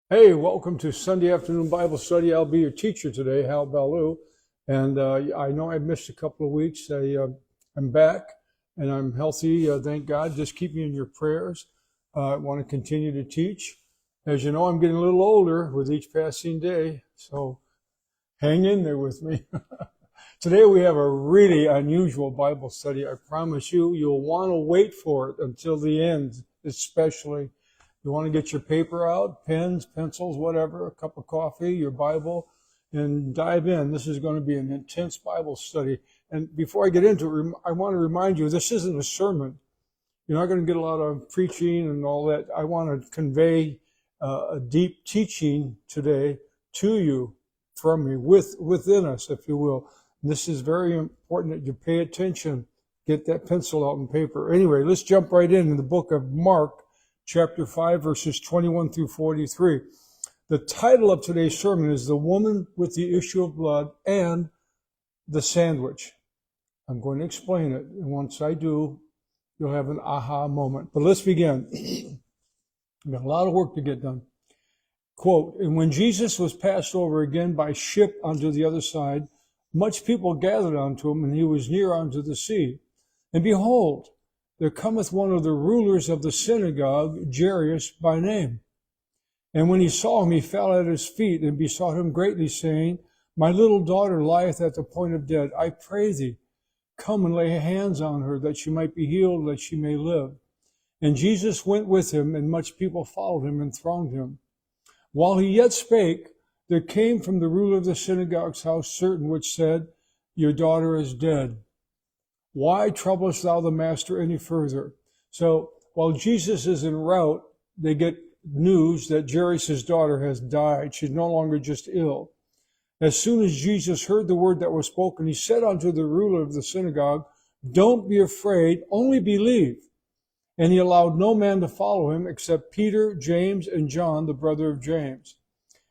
Hey, welcome to Sunday afternoon Bible study. I'll be your teacher today, Hal Ballou, and I know I missed a couple of weeks. I'm back and I'm healthy, thank God. Just keep me in your prayers. I want to continue to teach. As you know, I'm getting a little older with each passing day, so hang in there with me. Today we have a really unusual Bible study. I promise you'll want to wait for it until the end, especially. You want to get your paper out, pens, pencils, whatever, a cup of coffee, your Bible, and dive in. This is going to be an intense Bible study. And before I get into it, I want to remind you, this isn't a sermon. You're not going to get a lot of preaching and all that. I want to convey a deep teaching today to you, from me, within us, if you will. And this is very important that you pay attention. Get that pencil out and paper. Anyway, let's jump right in the book of Mark, chapter 5, verses 21 through 43. The title of today's sermon is The Woman with the Issue of Blood and the Sandwich. I'm going to explain it, and once I do, you'll have an aha moment. But let's begin. We've got a lot of work to get done. Quote, "And when Jesus was passed over again by ship unto the other side, much people gathered unto him, and he was near unto the sea. And behold, there cometh one of the rulers of the synagogue, Jairus by name. And when he saw him, he fell at his feet and besought him greatly, saying, My little daughter lieth at the point of death. I pray thee, come and lay hands on her, that she might be healed, that she may live. And Jesus went with him, and much people followed him and thronged him. While he yet spake, there came from the ruler of the synagogue's house certain which said, Your daughter is dead. Why troublest thou the master any further?" So while Jesus is en route, they get news that Jairus' daughter has died. She's no longer just ill. As soon as Jesus heard the word that was spoken, he said unto the ruler of the synagogue, Don't be afraid, only believe. And he allowed no man to follow him except Peter, James, and John, the brother of James.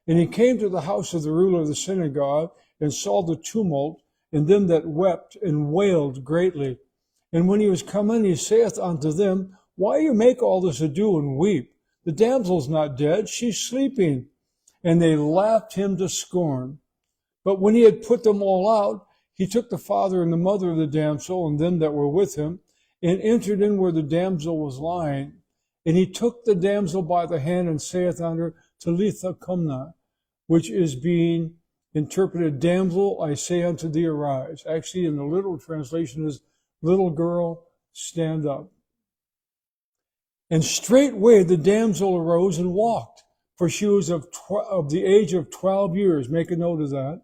And he came to the house of the ruler of the synagogue and saw the tumult, and them that wept and wailed greatly. And when he was come in, he saith unto them, Why you make all this ado and weep? The damsel's not dead, she's sleeping. And they laughed him to scorn. But when he had put them all out, he took the father and the mother of the damsel and them that were with him, and entered in where the damsel was lying. And he took the damsel by the hand and saith unto her, Talitha cumna, which is being interpreted, Damsel, I say unto thee, arise. Actually, in the literal translation is, Little girl, stand up. And straightway the damsel arose and walked, for she was of the age of 12 years. Make a note of that.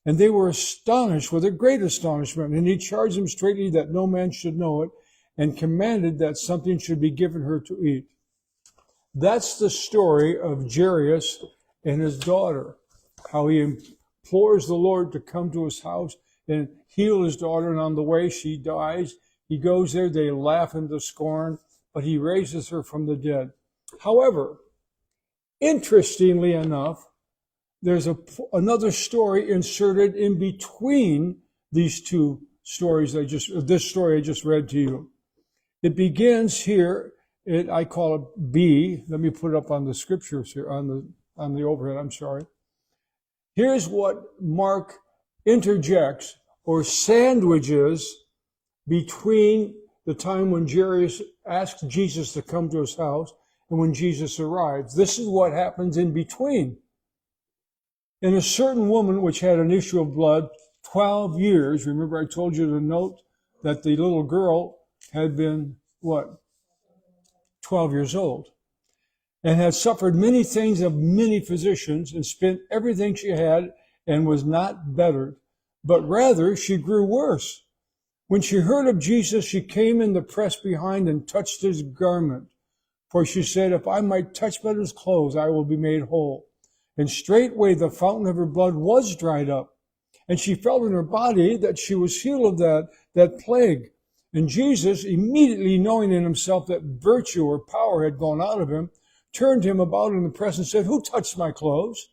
And they were astonished with a great astonishment. And he charged them straitly that no man should know it, and commanded that something should be given her to eat. That's the story of Jairus and his daughter, how he implores the Lord to come to his house and heal his daughter, and on the way she dies. He goes there, they laugh him to scorn, but he raises her from the dead. However, interestingly enough, there's another story inserted in between these two stories this story I just read to you. It begins here, I call it B. Let me put it up on the scriptures here, on the overhead, I'm sorry. Here's what Mark interjects or sandwiches between the time when Jairus asked Jesus to come to his house and when Jesus arrives. This is what happens in between. And a certain woman which had an issue of blood 12 years, remember I told you to note that the little girl had been, 12 years old, and had suffered many things of many physicians, and spent everything she had, and was not bettered, but rather she grew worse. When she heard of Jesus, she came in the press behind and touched his garment. For she said, If I might touch but his clothes, I will be made whole. And straightway the fountain of her blood was dried up. And she felt in her body that she was healed of that plague. And Jesus, immediately knowing in himself that virtue or power had gone out of him, turned him about in the press and said, Who touched my clothes?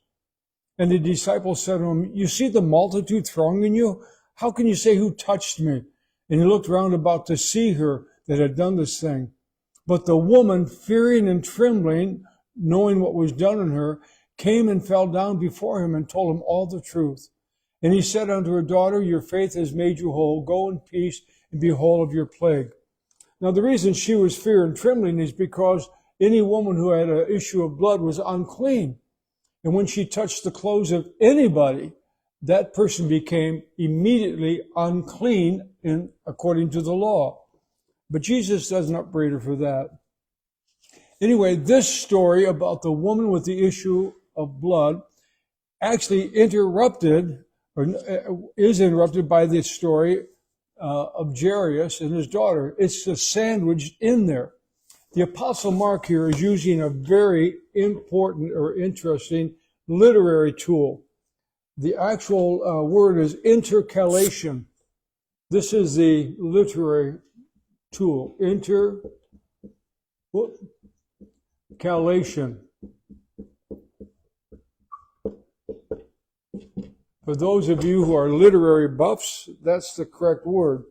And the disciples said to him, You see the multitude thronging you? How can you say, Who touched me? And he looked round about to see her that had done this thing. But the woman, fearing and trembling, knowing what was done in her, came and fell down before him and told him all the truth. And he said unto her, Daughter, your faith has made you whole. Go in peace and be whole of your plague. Now, the reason she was fear and trembling is because any woman who had an issue of blood was unclean. And when she touched the clothes of anybody, that person became immediately unclean according to the law. But Jesus doesn't upbraid her for that. Anyway, this story about the woman with the issue of blood actually is interrupted by the story of Jairus and his daughter. It's just sandwiched in there. The Apostle Mark here is using a very important or interesting literary tool. The actual word is intercalation. This is the literary tool. Intercalation. For those of you who are literary buffs, that's the correct word.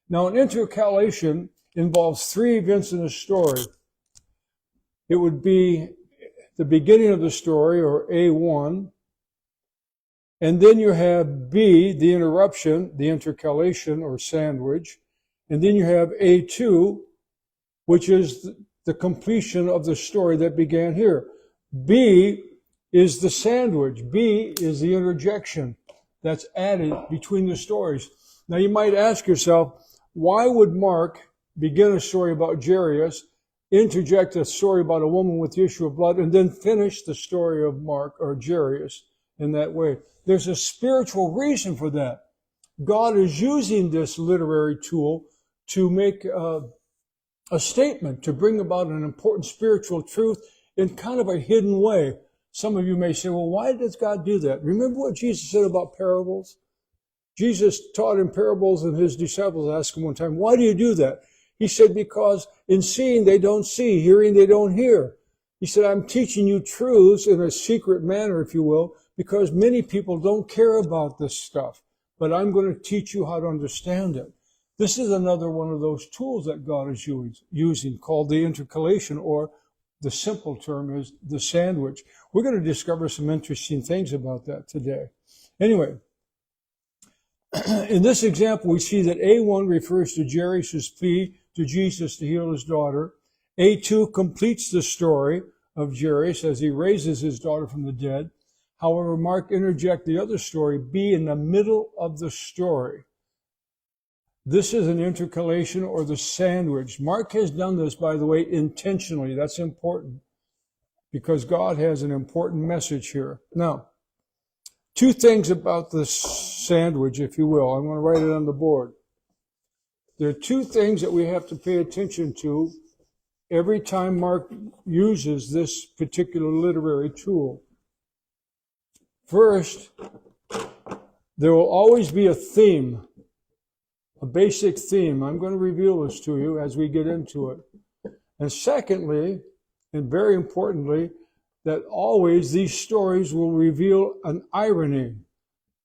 Now, an intercalation involves three events in a story. It would be the beginning of the story, or A1, and then you have B, the interruption, the intercalation or sandwich, and then you have A2, which is the completion of the story that began here. B is the sandwich. B is the interjection that's added between the stories. Now you might ask yourself, why would Mark begin a story about Jairus, interject a story about a woman with the issue of blood, and then finish the story of Mark or Jairus in that way? There's a spiritual reason for that. God is using this literary tool to make a statement, to bring about an important spiritual truth in kind of a hidden way. Some of you may say, well, why does God do that? Remember what Jesus said about parables? Jesus taught in parables, and his disciples asked him one time, why do you do that? He said, because in seeing they don't see, hearing they don't hear. He said, I'm teaching you truths in a secret manner, if you will, because many people don't care about this stuff. But I'm going to teach you how to understand it. This is another one of those tools that God is using, called the intercalation, or the simple term is the sandwich. We're going to discover some interesting things about that today. Anyway, in this example, we see that A1 refers to Jairus' plea to Jesus to heal his daughter. A2 completes the story of Jairus as he raises his daughter from the dead. However, Mark interjects the other story, B, in the middle of the story. This is an intercalation or the sandwich. Mark has done this, by the way, intentionally. That's important because God has an important message here. Now, two things about the sandwich, if you will. I'm going to write it on the board. There are two things that we have to pay attention to every time Mark uses this particular literary tool. First, there will always be a theme, a basic theme. I'm going to reveal this to you as we get into it. And secondly, and very importantly, that always these stories will reveal an irony,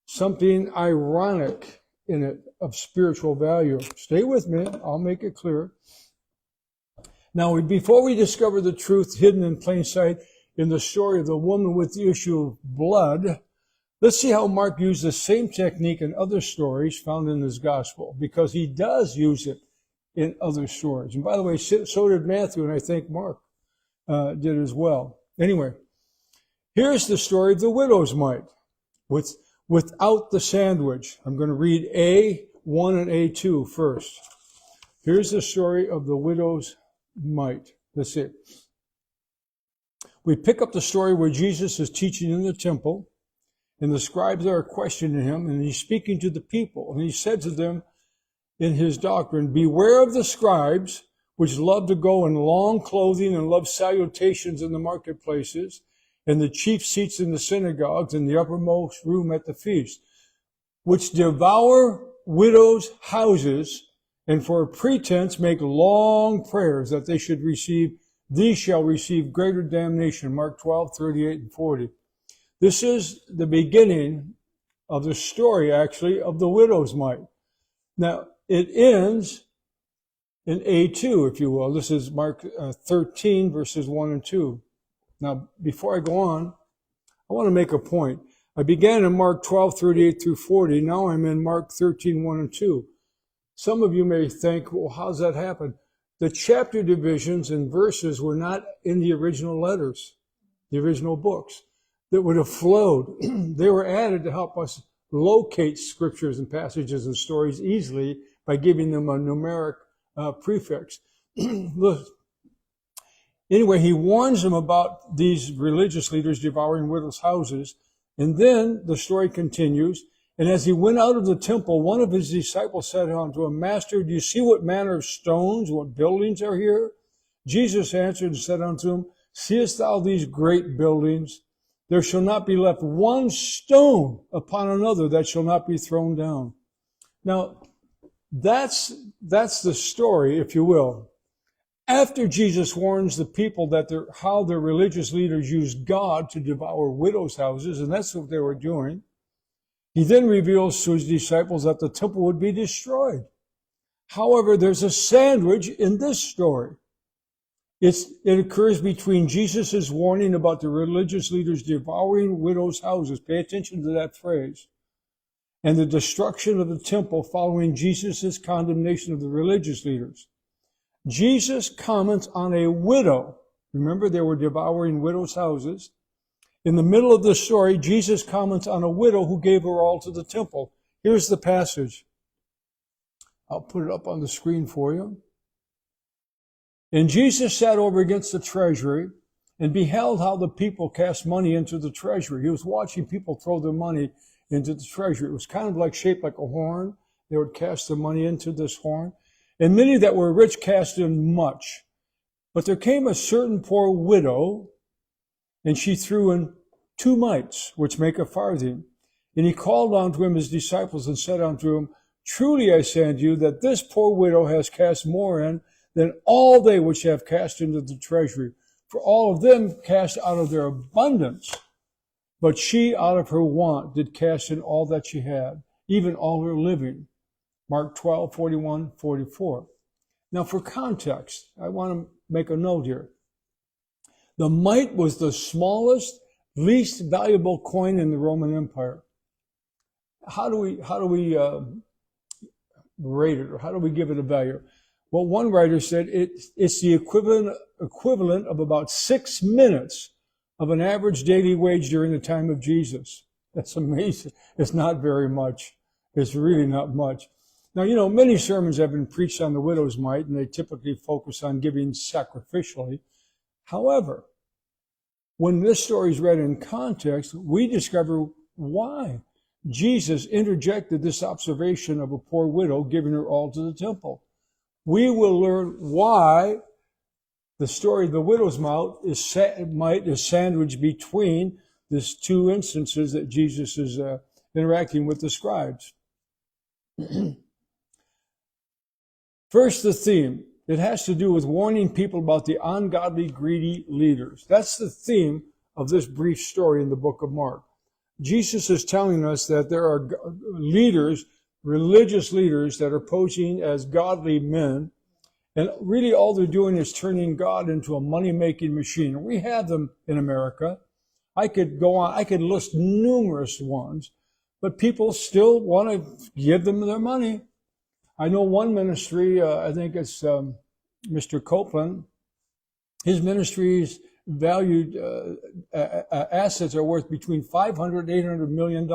something ironic in it of spiritual value. Stay with me. I'll make it clear. Now, before we discover the truth hidden in plain sight in the story of the woman with the issue of blood, let's see how Mark used the same technique in other stories found in his gospel, because he does use it in other stories. And by the way, so did Matthew, and I think Mark did as well. Anyway, here's the story of the widow's mite without the sandwich. I'm going to read A1 and A2 first. Here's the story of the widow's mite. That's it. We pick up the story where Jesus is teaching in the temple, and the scribes are questioning him, and he's speaking to the people. And he said to them in his doctrine, beware of the scribes, which love to go in long clothing and love salutations in the marketplaces, and the chief seats in the synagogues, and the uppermost room at the feast, which devour widows' houses, and for a pretense make long prayers that they should receive. These shall receive greater damnation. Mark 12, 38 and 40. This is the beginning of the story, actually, of the widow's mite. Now, it ends in A2, if you will. This is Mark 13, verses 1 and 2. Now, before I go on, I want to make a point. I began in Mark 12:38 through 40. Now I'm in Mark 13:1 and 2. Some of you may think, well, how's that happen? The chapter divisions and verses were not in the original letters, the original books that would have flowed. They were added to help us locate scriptures and passages and stories easily by giving them a numeric prefix. Look. Anyway, he warns them about these religious leaders devouring widows' houses. And then the story continues. And as he went out of the temple, one of his disciples said unto him, Master, do you see what manner of stones, what buildings are here? Jesus answered and said unto him, Seest thou these great buildings? There shall not be left one stone upon another that shall not be thrown down. Now, that's the story, if you will. After Jesus warns the people that how their religious leaders used God to devour widows' houses, and that's what they were doing, he then reveals to his disciples that the temple would be destroyed. However, there's a sandwich in this story. It occurs between Jesus' warning about the religious leaders devouring widows' houses. Pay attention to that phrase. And the destruction of the temple following Jesus' condemnation of the religious leaders. Jesus comments on a widow. Remember, they were devouring widows' houses. In the middle of the story, Jesus comments on a widow who gave her all to the temple. Here's the passage. I'll put it up on the screen for you. And Jesus sat over against the treasury and beheld how the people cast money into the treasury. He was watching people throw their money into the treasury. It was kind of like shaped like a horn. They would cast the money into this horn. And many that were rich cast in much. But there came a certain poor widow, and she threw in 2 mites, which make a farthing. And he called unto him his disciples and said unto him, Truly I say unto you that this poor widow has cast more in than all they which have cast into the treasury. For all of them cast out of their abundance, but she out of her want did cast in all that she had, even all her living. Mark 12:41, 44. Now for context, I want to make a note here. The mite was the smallest, least valuable coin in the Roman Empire. How do we rate it, or how do we give it a value? Well, one writer said it's the equivalent of about 6 minutes of an average daily wage during the time of Jesus. That's amazing. It's not very much. It's really not much. Now, many sermons have been preached on the widow's mite, and they typically focus on giving sacrificially. However, when this story is read in context, we discover why Jesus interjected this observation of a poor widow giving her all to the temple. We will learn why the story of the widow's mite is sandwiched between these 2 instances that Jesus is interacting with the scribes. First, the theme. It has to do with warning people about the ungodly, greedy leaders. That's the theme of this brief story in the book of Mark. Jesus is telling us that there are leaders, religious leaders, that are posing as godly men, and really all they're doing is turning God into a money-making machine. We have them in America. I could go on, I could list numerous ones, but people still want to give them their money. I know one ministry, I think it's Mr. Copeland. His ministry's valued assets are worth between $500 and $800 million,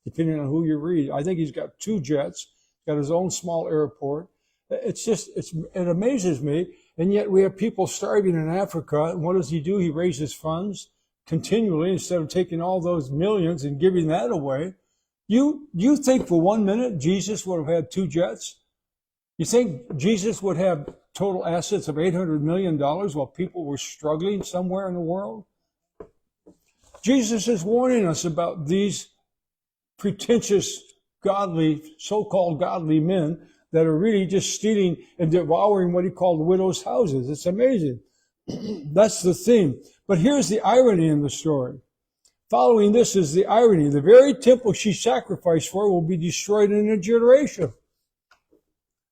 depending on who you read. I think he's got 2 jets, got his own small airport. It amazes me. And yet we have people starving in Africa. And what does he do? He raises funds continually instead of taking all those millions and giving that away. You think for 1 minute Jesus would have had 2 jets? You think Jesus would have total assets of $800 million while people were struggling somewhere in the world? Jesus is warning us about these pretentious, godly, so-called godly men that are really just stealing and devouring what he called widows' houses. It's amazing. That's the theme. But here's the irony in the story. Following this is the irony. The very temple she sacrificed for will be destroyed in a generation.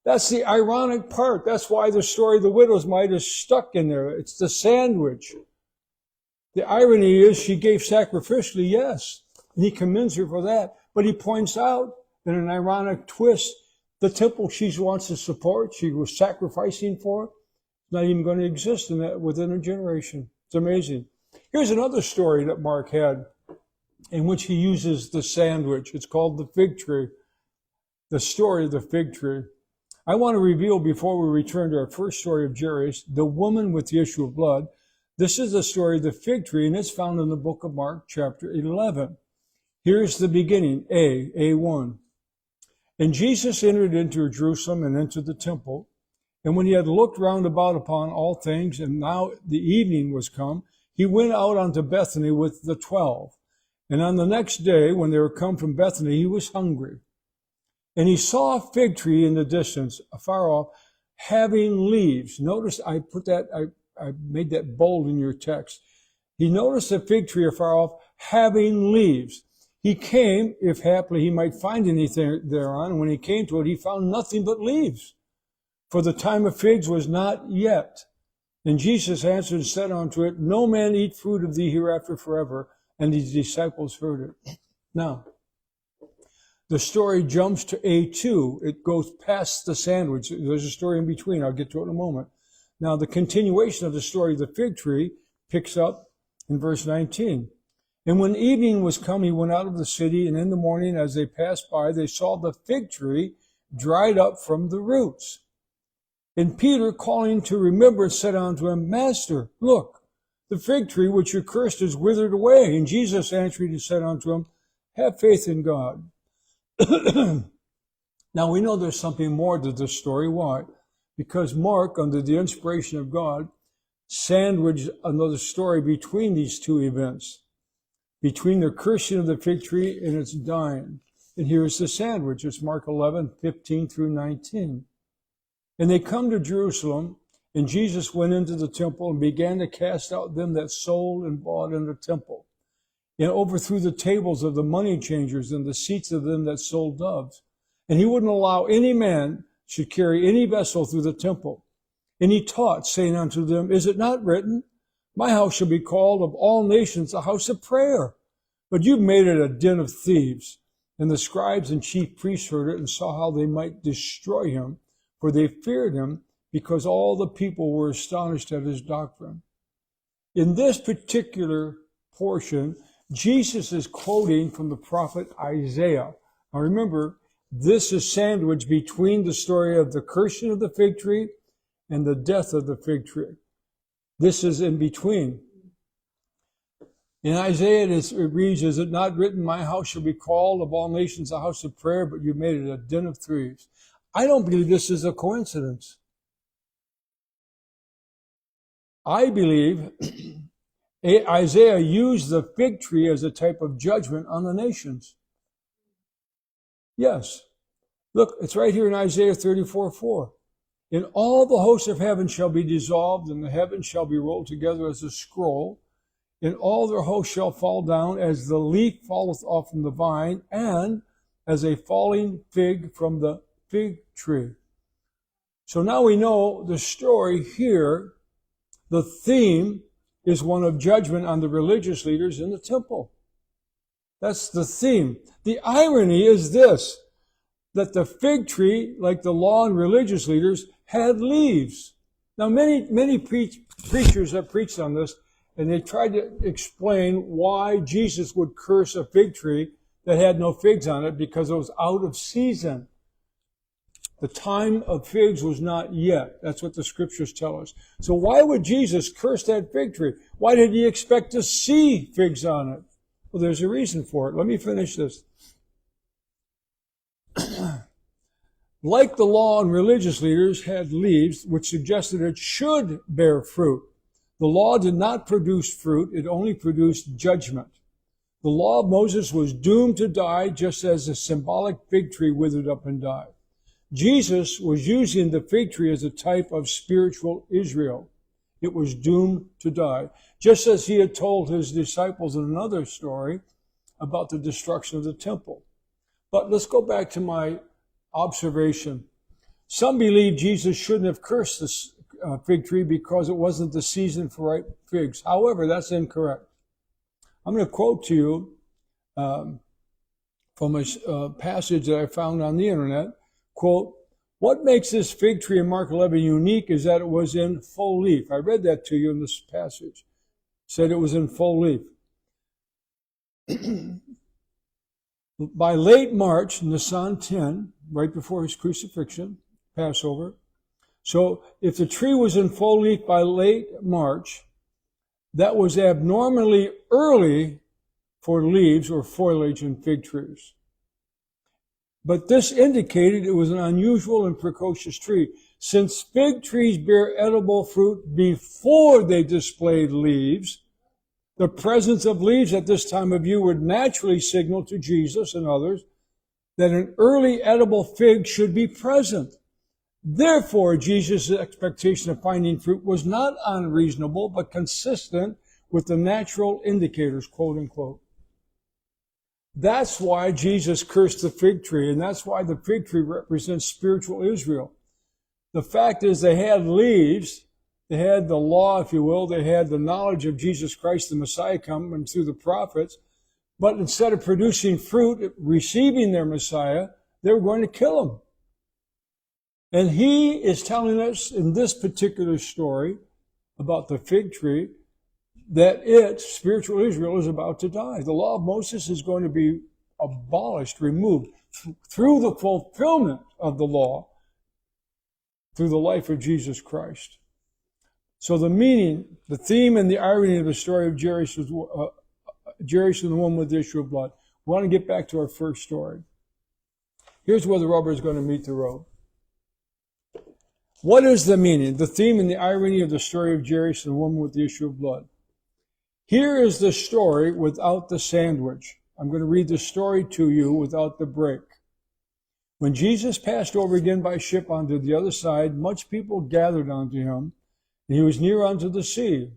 That's the ironic part. That's why the story of the widow's mite is stuck in there. It's the sandwich. The irony is she gave sacrificially, yes, and he commends her for that. But he points out, in an ironic twist, the temple she wants to support, she was sacrificing for, not even going to exist within a generation. It's amazing. Here's another story that Mark had in which he uses the sandwich. It's called the fig tree. The story of the fig tree. I want to reveal, before we return to our first story of Jairus, the woman with the issue of blood. This is the story of the fig tree, and it's found in the book of Mark, chapter 11. Here's the beginning, A1. And Jesus entered into Jerusalem and into the temple. And when he had looked round about upon all things, and now the evening was come, he went out unto Bethany with the 12. And on the next day, when they were come from Bethany, he was hungry. And he saw a fig tree in the distance, afar off, having leaves. Notice I made that bold in your text. He noticed a fig tree afar off, having leaves. He came, if haply he might find anything thereon, and when he came to it, he found nothing but leaves. For the time of figs was not yet. And Jesus answered and said unto it, No man eat fruit of thee hereafter forever. And his disciples heard it. Now, the story jumps to A2. It goes past the sandwich. There's a story in between. I'll get to it in a moment. Now, the continuation of the story of the fig tree picks up in verse 19. And when evening was come, he went out of the city, and in the morning, as they passed by, they saw the fig tree dried up from the roots. And Peter, calling to remembrance, said unto him, Master, look, the fig tree which you cursed is withered away. And Jesus answered and said unto him, Have faith in God. Now we know there's something more to this story. Why? Because Mark, under the inspiration of God, sandwiched another story between these two events, between the cursing of the fig tree and its dying. And here's the sandwich. It's Mark 11:15 through 19. And they come to Jerusalem, and Jesus went into the temple and began to cast out them that sold and bought in the temple, and overthrew the tables of the money changers and the seats of them that sold doves. And he wouldn't allow any man should carry any vessel through the temple. And he taught, saying unto them, Is it not written, My house shall be called of all nations a house of prayer? But you've made it a den of thieves. And the scribes and chief priests heard it and saw how they might destroy him, for they feared him, because all the people were astonished at his doctrine. In this particular portion, Jesus is quoting from the prophet Isaiah. Now remember, this is sandwiched between the story of the cursing of the fig tree and the death of the fig tree. This is in between. In Isaiah, it reads, Is it not written, My house shall be called of all nations a house of prayer, but you made it a den of thieves? I don't believe this is a coincidence. I believe Isaiah used the fig tree as a type of judgment on the nations. Yes. Look, it's right here in Isaiah 34:4. And all the hosts of heaven shall be dissolved, and the heavens shall be rolled together as a scroll, and all their hosts shall fall down as the leaf falleth off from the vine, and as a falling fig from the fig tree. So now we know the story here, the theme is one of judgment on the religious leaders in the temple. That's the theme. The irony is this, that the fig tree, like the law and religious leaders, had leaves. Now, many preachers have preached on this, and they tried to explain why Jesus would curse a fig tree that had no figs on it, because it was out of season. The time of figs was not yet. That's what the scriptures tell us. So why would Jesus curse that fig tree? Why did he expect to see figs on it? Well, there's a reason for it. Let me finish this. Like the law and religious leaders had leaves, which suggested it should bear fruit. The law did not produce fruit. It only produced judgment. The law of Moses was doomed to die, just as the symbolic fig tree withered up and died. Jesus was using the fig tree as a type of spiritual Israel. It was doomed to die, just as he had told his disciples in another story about the destruction of the temple. But let's go back to my observation. Some believe Jesus shouldn't have cursed fig tree because it wasn't the season for ripe figs. However, that's incorrect. I'm going to quote to you from a passage that I found on the internet. Quote, "What makes this fig tree in Mark 11 unique is that it was in full leaf." I read that to you in this passage. It said it was in full leaf. By late March, Nisan 10, right before his crucifixion, Passover. So if the tree was in full leaf by late March, that was abnormally early for leaves or foliage in fig trees. But this indicated it was an unusual and precocious tree. Since fig trees bear edible fruit before they displayed leaves, the presence of leaves at this time of year would naturally signal to Jesus and others that an early edible fig should be present. Therefore, Jesus' expectation of finding fruit was not unreasonable, but consistent with the natural indicators, quote unquote. That's why Jesus cursed the fig tree, and that's why the fig tree represents spiritual Israel. The fact is they had leaves, they had the law, if you will, they had the knowledge of Jesus Christ, the Messiah, coming through the prophets, but instead of producing fruit, receiving their Messiah, they were going to kill him. And he is telling us in this particular story about the fig tree that spiritual Israel, is about to die. The law of Moses is going to be abolished, removed, through the fulfillment of the law, through the life of Jesus Christ. So the meaning, the theme, and the irony of the story of Jairus and the woman with the issue of blood. We want to get back to our first story. Here's where the rubber is going to meet the road. What is the meaning, the theme, and the irony of the story of Jairus and the woman with the issue of blood? Here is the story without the sandwich. I'm going to read the story to you without the break. When Jesus passed over again by ship onto the other side, much people gathered unto him, and he was near unto the sea.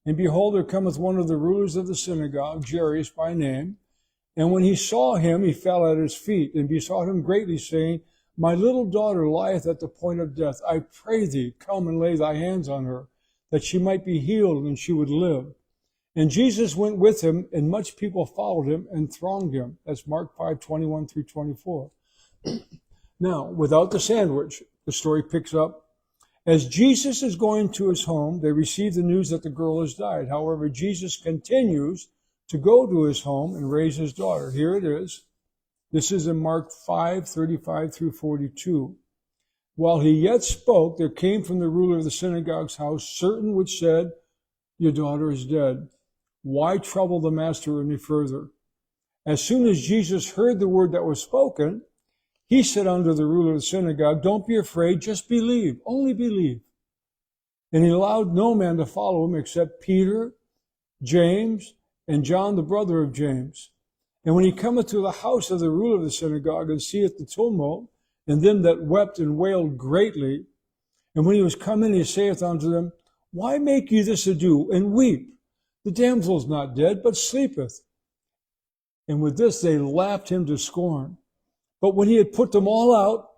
And behold, there cometh one of the rulers of the synagogue, Jairus by name. And when he saw him, he fell at his feet, and besought him greatly, saying, My little daughter lieth at the point of death. I pray thee, come and lay thy hands on her, that she might be healed, and she would live. And Jesus went with him, and much people followed him and thronged him. That's Mark 5:21 through 24. Now, without the sandwich, the story picks up. As Jesus is going to his home, they receive the news that the girl has died. However, Jesus continues to go to his home and raise his daughter. Here it is. This is in Mark 5:35 through 42. While he yet spoke, there came from the ruler of the synagogue's house certain which said, Your daughter is dead. Why trouble the master any further? As soon as Jesus heard the word that was spoken, he said unto the ruler of the synagogue, Don't be afraid, just believe, only believe. And he allowed no man to follow him except Peter, James, and John, the brother of James. And when he cometh to the house of the ruler of the synagogue, and seeth the tumult, and them that wept and wailed greatly, and when he was come in, he saith unto them, Why make ye this ado, and weep? The damsel is not dead, but sleepeth. And with this they laughed him to scorn. But when he had put them all out,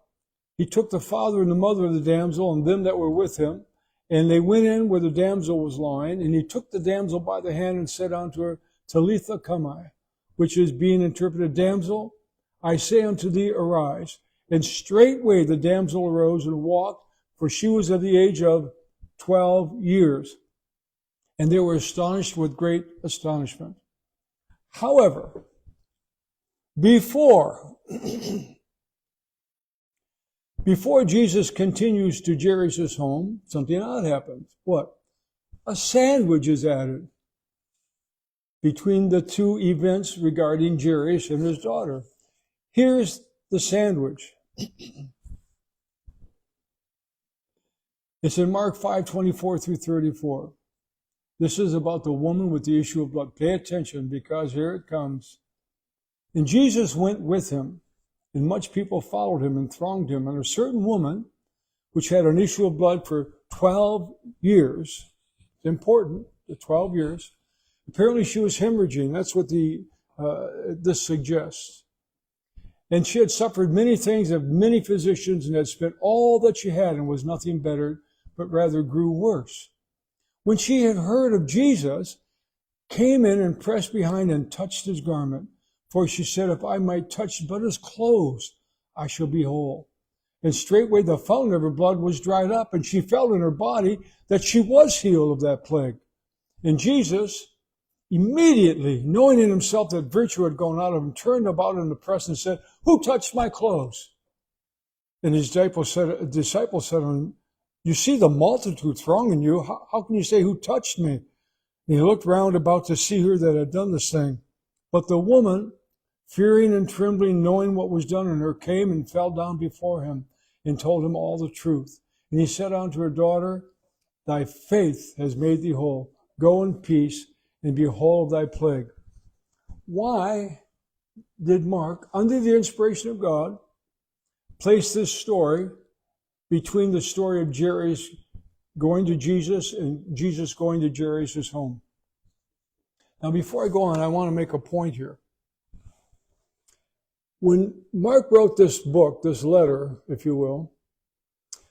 he took the father and the mother of the damsel, and them that were with him, and they went in where the damsel was lying, and he took the damsel by the hand, and said unto her, Talitha cumi, which is being interpreted, Damsel, I say unto thee, arise. And straightway the damsel arose and walked, for she was of the age of 12 years. And they were astonished with great astonishment. However, before Jesus continues to Jairus' home, something odd happens. What? A sandwich is added between the two events regarding Jairus and his daughter. Here's the sandwich. It's in Mark 5:24 through 34. This is about the woman with the issue of blood. Pay attention, because here it comes. And Jesus went with him, and much people followed him and thronged him. And a certain woman, which had an issue of blood for 12 years, it's important, the 12 years, apparently she was hemorrhaging. That's what this suggests. And she had suffered many things of many physicians, and had spent all that she had, and was nothing better, but rather grew worse. When she had heard of Jesus, came in and pressed behind and touched his garment. For she said, if I might touch but his clothes, I shall be whole. And straightway the fountain of her blood was dried up, and she felt in her body that she was healed of that plague. And Jesus, immediately, knowing in himself that virtue had gone out of him, turned about in the press and said, who touched my clothes? And his disciples said to him, you see the multitude thronging you. How can you say, who touched me? And he looked round about to see her that had done this thing. But the woman, fearing and trembling, knowing what was done in her, came and fell down before him and told him all the truth. And he said unto her, daughter, thy faith has made thee whole. Go in peace and be whole of thy plague. Why did Mark, under the inspiration of God, place this story between the story of Jairus going to Jesus and Jesus going to Jairus' home? Now, before I go on, I want to make a point here. When Mark wrote this book, this letter, if you will,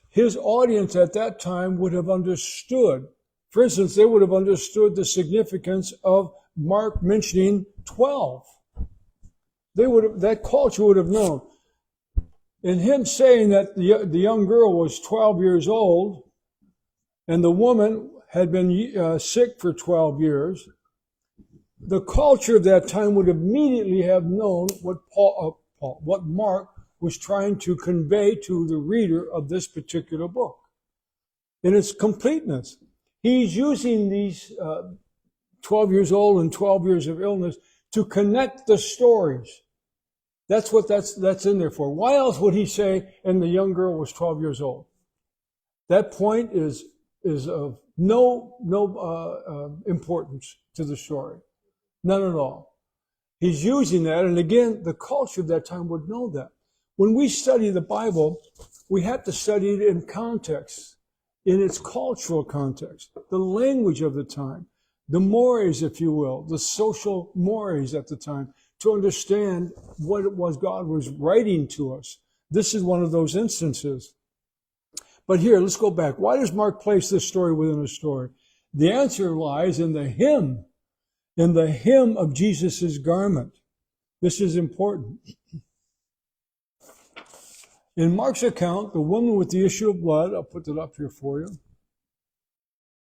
his audience at that time would have understood. For instance, they would have understood the significance of Mark mentioning 12. That culture would have known. In him saying that the young girl was 12 years old and the woman had been sick for 12 years, the culture of that time would immediately have known what Mark was trying to convey to the reader of this particular book in its completeness. He's using these 12 years old and 12 years of illness to connect the stories. That's what that's in there for. Why else would he say, and the young girl was 12 years old? That point is of no importance to the story. None at all. He's using that, and again, the culture of that time would know that. When we study the Bible, we have to study it in context, in its cultural context, the language of the time, the mores, if you will, the social mores at the time, to understand what it was God was writing to us. This is one of those instances. But here, let's go back. Why does Mark place this story within a story? The answer lies in the hem of Jesus' garment. This is important. In Mark's account, the woman with the issue of blood, I'll put that up here for you.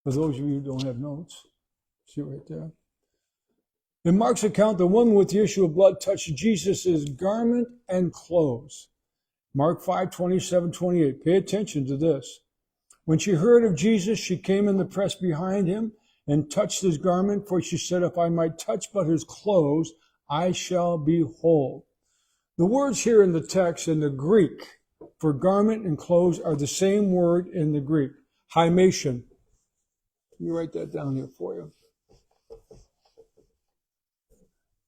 For those of you who don't have notes, see it right there. In Mark's account, the woman with the issue of blood touched Jesus' garment and clothes. Mark 5:27-28. Pay attention to this. When she heard of Jesus, she came in the press behind him and touched his garment, for she said, if I might touch but his clothes, I shall be whole. The words here in the text in the Greek for garment and clothes are the same word in the Greek, hymation. Let me write that down here for you.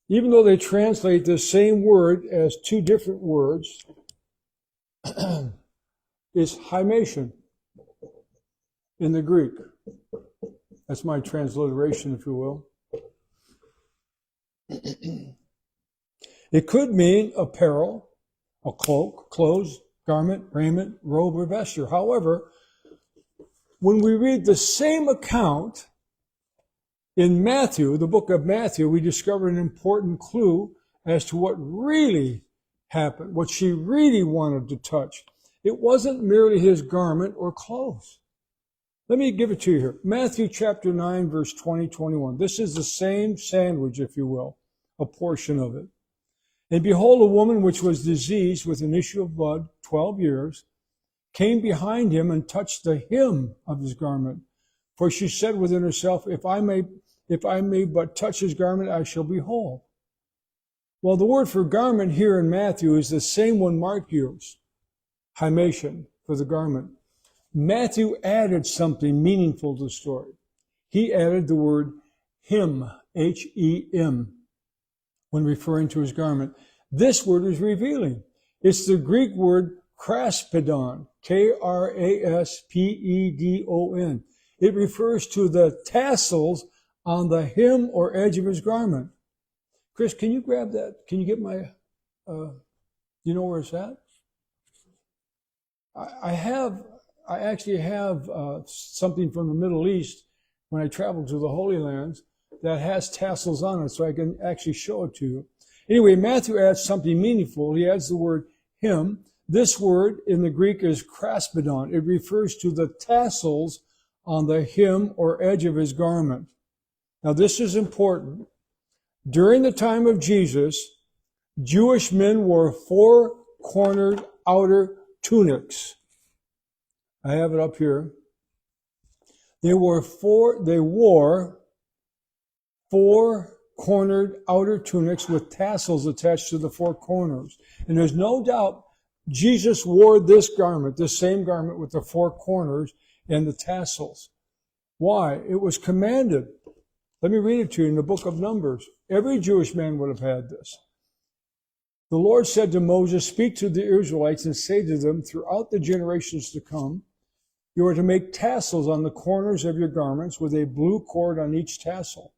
Even though they translate the same word as two different words, it's hymation in the Greek. That's my transliteration, if you will. It could mean apparel, a cloak, clothes, garment, raiment, robe, or vesture. However, when we read the same account in Matthew, the book of Matthew, we discover an important clue as to what really happened, what she really wanted to touch. It wasn't merely his garment or clothes. Let me give it to you here. Matthew chapter 9, verse 20-21. This is the same sandwich, if you will, a portion of it. And behold, a woman which was diseased with an issue of blood 12 years came behind him and touched the hem of his garment. For she said within herself, if I may but touch his garment, I shall be whole. Well, the word for garment here in Matthew is the same one Mark used, hymation, for the garment. Matthew added something meaningful to the story. He added the word hem, H-E-M, when referring to his garment. This word is revealing. It's the Greek word kraspedon, K-R-A-S-P-E-D-O-N. It refers to the tassels on the hem or edge of his garment. Chris, can you grab that? Can you get my, you know where it's at? I have I actually have something from the Middle East when I travel to the Holy Lands that has tassels on it, so I can actually show it to you. Anyway, Matthew adds something meaningful. He adds the word hem. This word in the Greek is kraspedon. It refers to the tassels on the hem or edge of his garment. Now, this is important. During the time of Jesus, Jewish men wore four-cornered outer tunics. I have it up here. They wore four-cornered outer tunics with tassels attached to the four corners. And there's no doubt Jesus wore this garment, this same garment with the four corners and the tassels. Why? It was commanded. Let me read it to you in the book of Numbers. Every Jewish man would have had this. The Lord said to Moses, "Speak to the Israelites and say to them, throughout the generations to come, you are to make tassels on the corners of your garments with a blue cord on each tassel.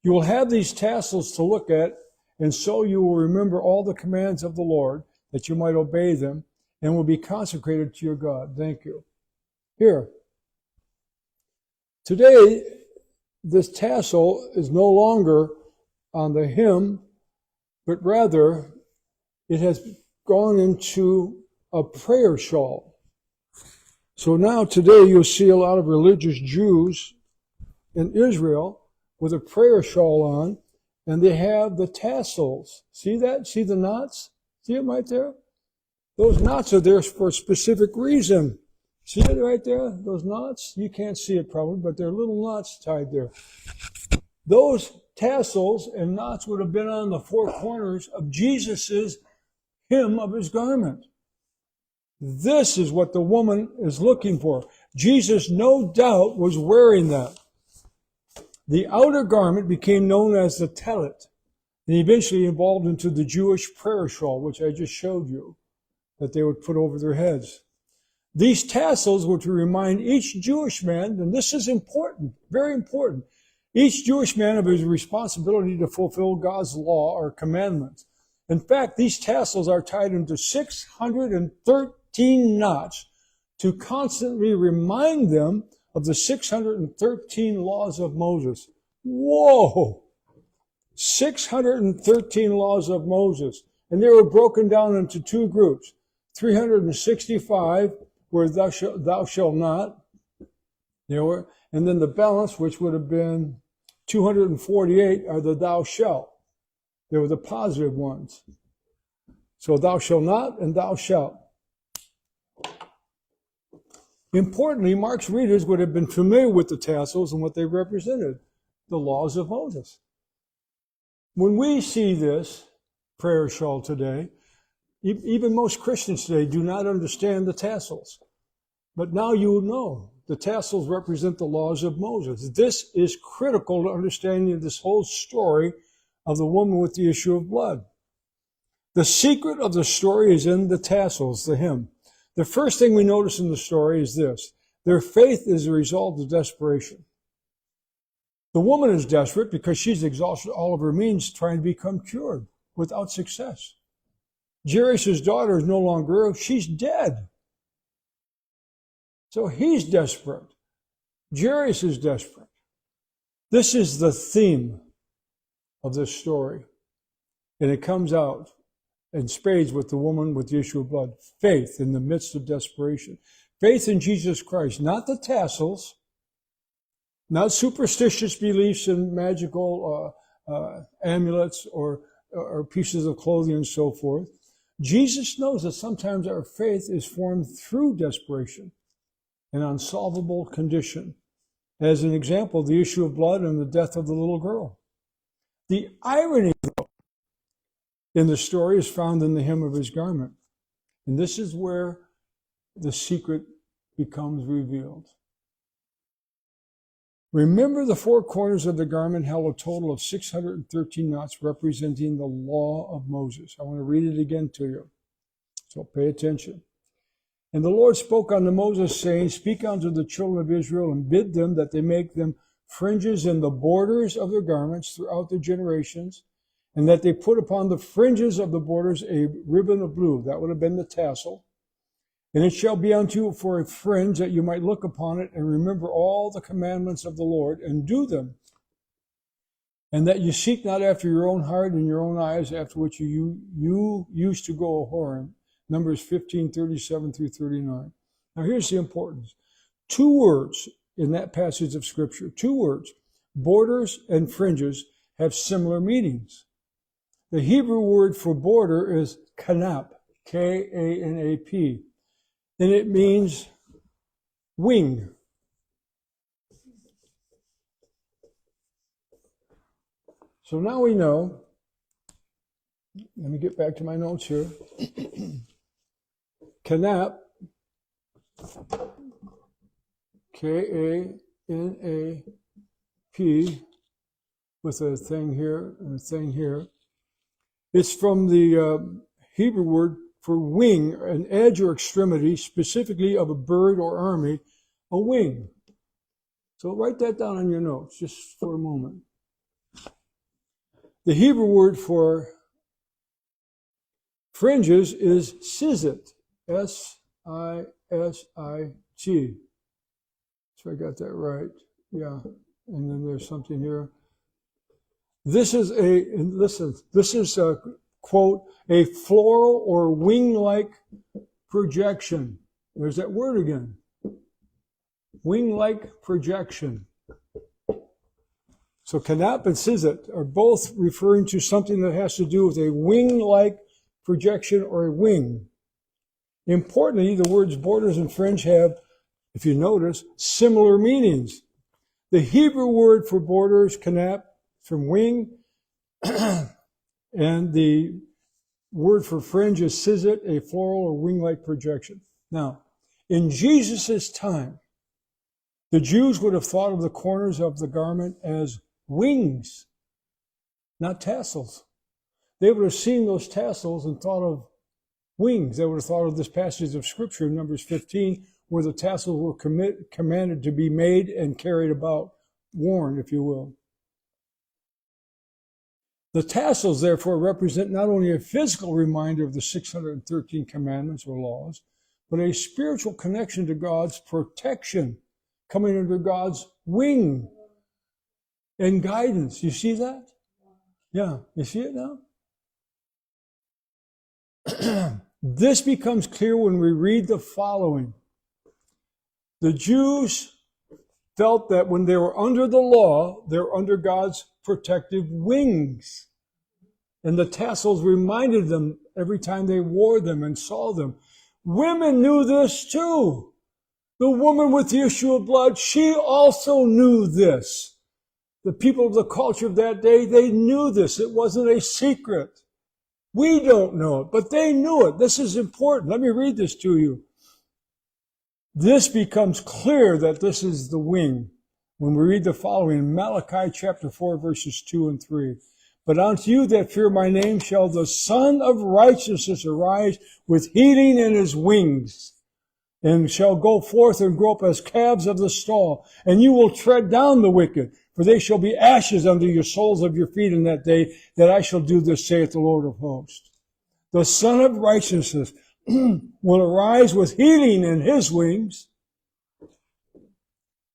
You will have these tassels to look at, and so you will remember all the commands of the Lord, that you might obey them, and will be consecrated to your God." Thank you. Here. Today, this tassel is no longer on the hem, but rather it has gone into a prayer shawl. So now today you'll see a lot of religious Jews in Israel with a prayer shawl on, and they have the tassels. See that? See the knots? See them right there? Those knots are there for a specific reason. See it right there? Those knots? You can't see it probably, but there are little knots tied there. Those tassels and knots would have been on the four corners of Jesus's hem of his garment. This is what the woman is looking for. Jesus, no doubt, was wearing that. The outer garment became known as the tallit, and eventually evolved into the Jewish prayer shawl, which I just showed you, that they would put over their heads. These tassels were to remind each Jewish man, and this is important, very important, each Jewish man of his responsibility to fulfill God's law or commandments. In fact, these tassels are tied into 613 knots to constantly remind them of the 613 laws of Moses. Whoa! 613 laws of Moses. And they were broken down into two groups. 365, where thou shalt not. And then the balance, which would have been 248, are the thou shalt. They were the positive ones. So thou shalt not and thou shalt. Importantly, Mark's readers would have been familiar with the tassels and what they represented, the laws of Moses. When we see this prayer shawl today, even most Christians today do not understand the tassels. But now you know the tassels represent the laws of Moses. This is critical to understanding this whole story of the woman with the issue of blood. The secret of the story is in the tassels, the hem. The first thing we notice in the story is this: their faith is a result of desperation. The woman is desperate because she's exhausted all of her means trying to become cured without success. Jairus' daughter is no longer ill, she's dead. So he's desperate. Jairus is desperate. This is the theme of this story. And it comes out in spades with the woman with the issue of blood. Faith in the midst of desperation. Faith in Jesus Christ, not the tassels, not superstitious beliefs in magical amulets or pieces of clothing and so forth. Jesus knows that sometimes our faith is formed through desperation, an unsolvable condition. As an example, the issue of blood and the death of the little girl. The irony, though, in the story is found in the hem of his garment. And this is where the secret becomes revealed. Remember, the four corners of the garment held a total of 613 knots representing the law of Moses. I want to read it again to you, so pay attention. And the Lord spoke unto Moses, saying, Speak unto the children of Israel, and bid them that they make them fringes in the borders of their garments throughout their generations, and that they put upon the fringes of the borders a ribbon of blue. That would have been the tassel. And it shall be unto you for a fringe, that you might look upon it and remember all the commandments of the Lord and do them. And that you seek not after your own heart and your own eyes, after which you used to go a-whoring. Numbers 15:37 through 39. Now here's the importance. 2 words in that passage of Scripture, 2 words, borders and fringes, have similar meanings. The Hebrew word for border is kanap, K-A-N-A-P, and it means wing. So now we know, let me get back to my notes here. Kanap, K-A-N-A-P, with a thing here and a thing here. It's from the Hebrew word for wing, an edge or extremity, specifically of a bird or army, a wing. So write that down on your notes just for a moment. The Hebrew word for fringes is sizit, S-I-S-I-T. So I got that right. Yeah. And then there's something here. This is a quote, a floral or wing-like projection. There's that word again. Wing-like projection. So kanap and sizit are both referring to something that has to do with a wing-like projection or a wing. Importantly, the words borders and fringe have, if you notice, similar meanings. The Hebrew word for borders, kanap, from wing, and the word for fringe is sizit, a floral or wing-like projection. Now, in Jesus' time, the Jews would have thought of the corners of the garment as wings, not tassels. They would have seen those tassels and thought of wings. They would have thought of this passage of Scripture in Numbers 15, where the tassels were commanded to be made and carried about, worn, if you will. The tassels, therefore, represent not only a physical reminder of the 613 commandments or laws, but a spiritual connection to God's protection, coming under God's wing and guidance. You see that? Yeah, you see it now? This becomes clear when we read the following. The Jews felt that when they were under the law, they were under God's protective wings. And the tassels reminded them every time they wore them and saw them. Women knew this too. The woman with the issue of blood, she also knew this. The people of the culture of that day, they knew this. It wasn't a secret. We don't know it, but they knew it. This is important. Let me read this to you. This becomes clear that this is the wing when we read the following in Malachi chapter 4, verses 2 and 3. But unto you that fear my name shall the Son of Righteousness arise with healing in his wings, and shall go forth and grow up as calves of the stall. And you will tread down the wicked, for they shall be ashes under your soles of your feet in that day, that I shall do this, saith the Lord of hosts. The Son of Righteousness will arise with healing in his wings.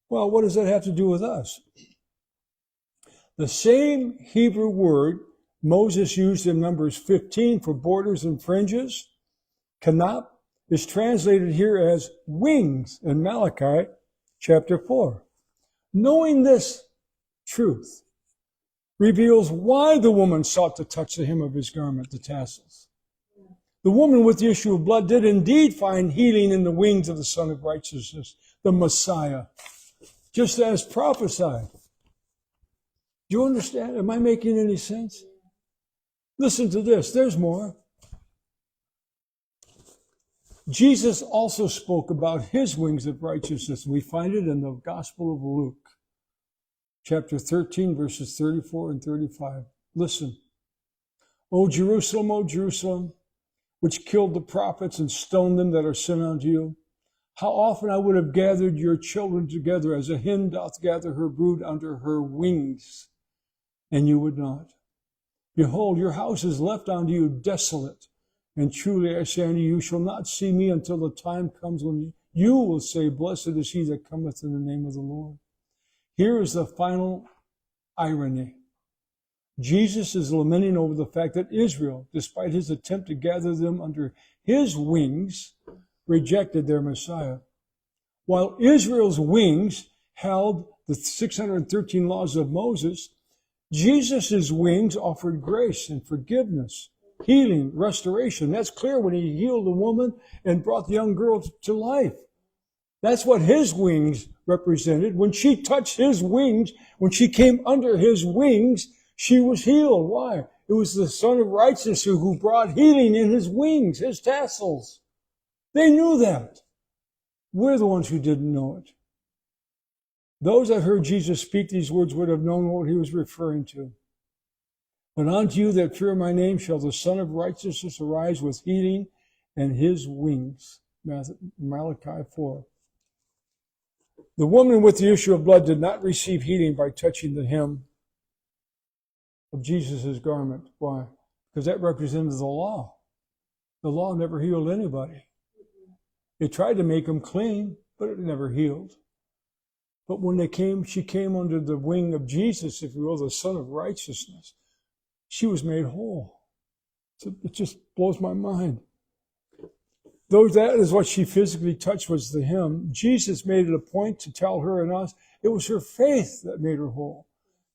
Well, what does that have to do with us? The same Hebrew word Moses used in Numbers 15 for borders and fringes, kanap, is translated here as wings in Malachi chapter 4. Knowing this truth reveals why the woman sought to touch the hem of his garment, the tassels. The woman with the issue of blood did indeed find healing in the wings of the Son of Righteousness, the Messiah, just as prophesied. Do you understand? Am I making any sense? Listen to this. There's more. Jesus also spoke about his wings of righteousness. We find it in the Gospel of Luke, chapter 13, verses 34 and 35. Listen. O Jerusalem, which killed the prophets and stoned them that are sent unto you, how often I would have gathered your children together as a hen doth gather her brood under her wings, and you would not. Behold, your house is left unto you desolate. And truly I say unto you, you shall not see me until the time comes when you will say, blessed is he that cometh in the name of the Lord. Here is the final irony. Jesus is lamenting over the fact that Israel, despite his attempt to gather them under his wings, rejected their Messiah. While Israel's wings held the 613 laws of Moses, Jesus' wings offered grace and forgiveness, healing, restoration. That's clear when he healed the woman and brought the young girl to life. That's what his wings represented. When she touched his wings, when she came under his wings, she was healed. Why? It was the Son of Righteousness who brought healing in his wings, his tassels. They knew that. We're the ones who didn't know it. Those that heard Jesus speak these words would have known what he was referring to. But unto you that fear my name shall the Son of Righteousness arise with healing and his wings. Malachi 4. The woman with the issue of blood did not receive healing by touching the hem of Jesus' garment. Why? Because that represented the law. The law never healed anybody. It tried to make them clean, but it never healed. But when she came under the wing of Jesus, if you will, the Son of Righteousness, she was made whole. So it just blows my mind. Though that is what she physically touched was the hem, Jesus made it a point to tell her and us it was her faith that made her whole.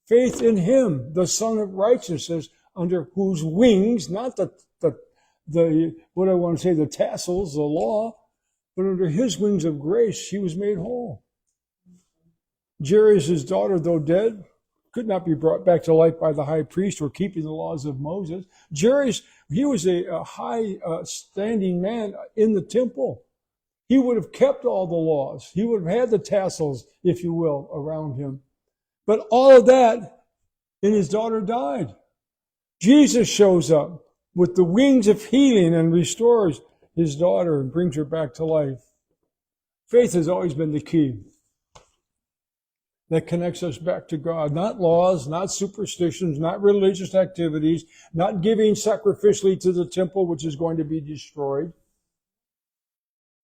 Faith in him, the Son of Righteousness, under whose wings, not the tassels, the law, but under his wings of grace, she was made whole. Jairus' daughter, though dead, could not be brought back to life by the high priest or keeping the laws of Moses. Jairus, he was a high-standing man in the temple. He would have kept all the laws. He would have had the tassels, if you will, around him. But all of that, and his daughter died. Jesus shows up with the wings of healing and restores his daughter and brings her back to life. Faith has always been the key that connects us back to God. Not laws, not superstitions, not religious activities, not giving sacrificially to the temple, which is going to be destroyed.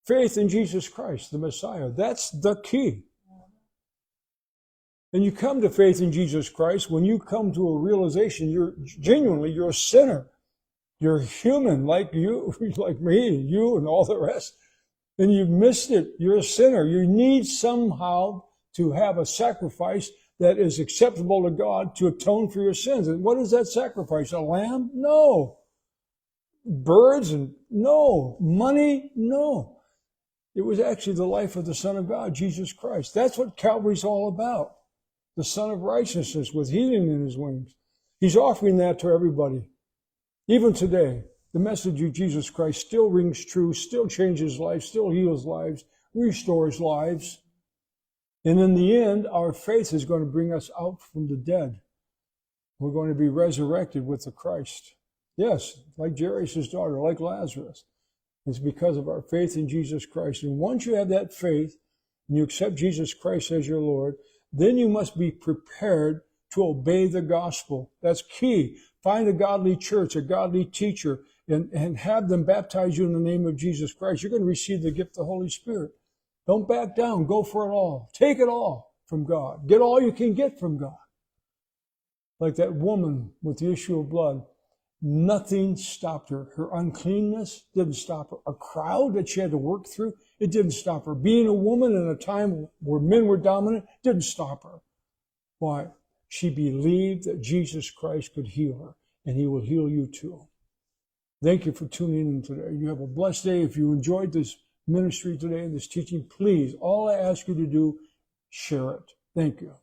Faith in Jesus Christ, the Messiah. That's the key. And you come to faith in Jesus Christ when you come to a realization you're a sinner. You're human like you, like me, you and all the rest. And you've missed it. You're a sinner. You need somehow to have a sacrifice that is acceptable to God to atone for your sins. And what is that sacrifice? A lamb? No. Birds? No. Money? No. It was actually the life of the Son of God, Jesus Christ. That's what Calvary's all about. The Son of Righteousness with healing in his wings. He's offering that to everybody. Even today, the message of Jesus Christ still rings true, still changes lives, still heals lives, restores lives. And in the end, our faith is going to bring us out from the dead. We're going to be resurrected with the Christ. Yes, like Jairus' daughter, like Lazarus. It's because of our faith in Jesus Christ. And once you have that faith, and you accept Jesus Christ as your Lord, then you must be prepared to obey the gospel. That's key. Find a godly church, a godly teacher, and have them baptize you in the name of Jesus Christ. You're going to receive the gift of the Holy Spirit. Don't back down. Go for it all. Take it all from God. Get all you can get from God. Like that woman with the issue of blood. Nothing stopped her. Her uncleanness didn't stop her. A crowd that she had to work through, it didn't stop her. Being a woman in a time where men were dominant didn't stop her. Why? She believed that Jesus Christ could heal her, and he will heal you too. Thank you for tuning in today. You have a blessed day. If you enjoyed this ministry today and this teaching, please, all I ask you to do, share it. Thank you.